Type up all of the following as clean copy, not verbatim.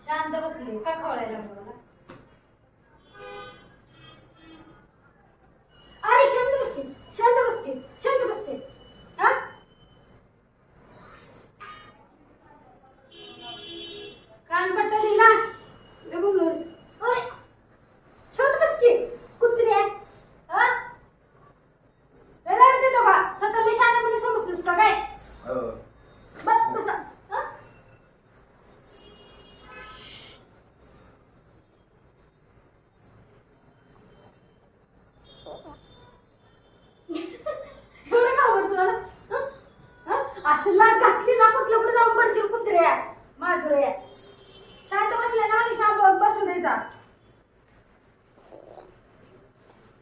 शांत बसले का खवळायला लागलं मला? अरे शांत बसते, शांत बसते, शांत बसते. हा कानपट्टा लिहिला ले बोललो. ओय शांत बसते कुत्र्या. हा लढ देतो का स्वतःला शांतपणे समजतोस का काय? हो. बघ कसा. हा एवढं का आवडतं मला? असं लाट घातली ना कुठल्या कुठे जाऊन पडशील कुत्र्या माजुऱ्या. शांत बसले ना आणि शांत बसू द्यायचा.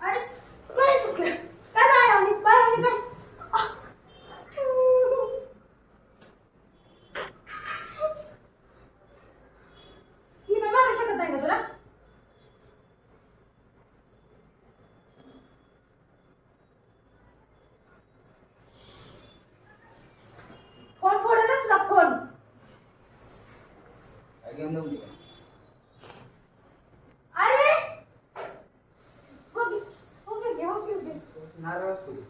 अरे काय बसलं काय नाही आणि बाहेर काय मी काय मारू शकत नाही का तुला? फोन फोडेल ना तुझा फोन. काय घेऊन जाऊ दे. अरे हो घे हो घे हो घे. नारळच तुझी.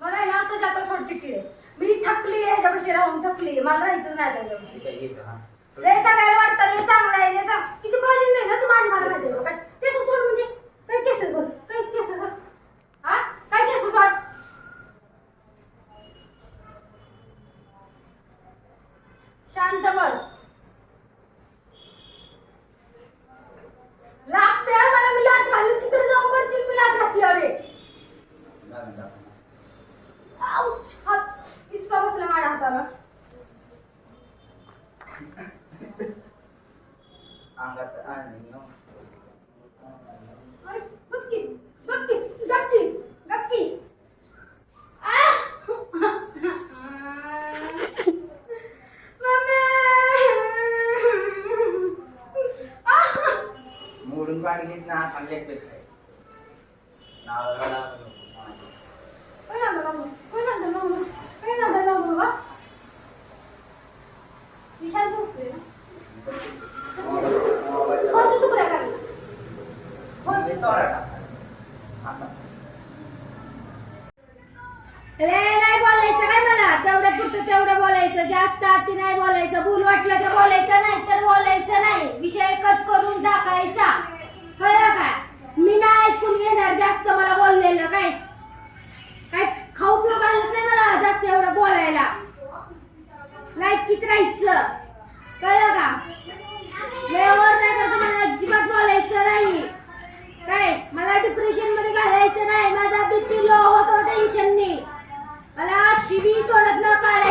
मला आहे ना तुझ्या आता सोड चिठ्ठी दे. मी थकली आहे याच्यापाशी राहून थकली आहे. मला राहायचं नाही त्याच्यापाशी. काय घेत हा. रे सगळ्याला वाटतं लय चांगलं आहे लय चांगलं. किती पाहिजे नाही ना तू माझी मला माहिती आहे. काय केस सोड म्हणजे काय केस सोड काय केस सोड. हा काय केस सोड. शांत बस. लागते मला. मी लाट घालून तिकडे जाऊन पडशील. मी लाट घातली अरे. आउच हात इसका बसला माझ्या हाताला. अंगात आणि अरे गपकी गपकी गपकी गपकी. मोडून पाणी घेत ना सांगले एक पेस काय नाव रडा काय नांदा काय नांदा लागू का? विशाल झोपले ना. कोणतं तुकडा काढला? म्हणजे तोरा टाका आता नाही बोलायचं काय मला. तेवढं पुरतं तेवढं बोलायचं. जास्त अति नाही बोलायचं. भूल वाटलं तर बोलायचं नाही तर बोलायचं नाही. विषय कट करून टाकायचा. कळलं काय? मी नाही ऐकून घेणार जास्त मला बोललेलं. काय काय खाऊ पिऊ घालत नाही मला जास्त एवढं बोलायला. लायकीत राहायचं. कळलं का? लेवर नाही करत मला अजिबात बोलायचं नाही. काय मला डिप्रेशन मध्ये घालायचं नाही. माझा बीपी लो होतो टेन्शनने. मला शिवी तोंडात न काढायचं.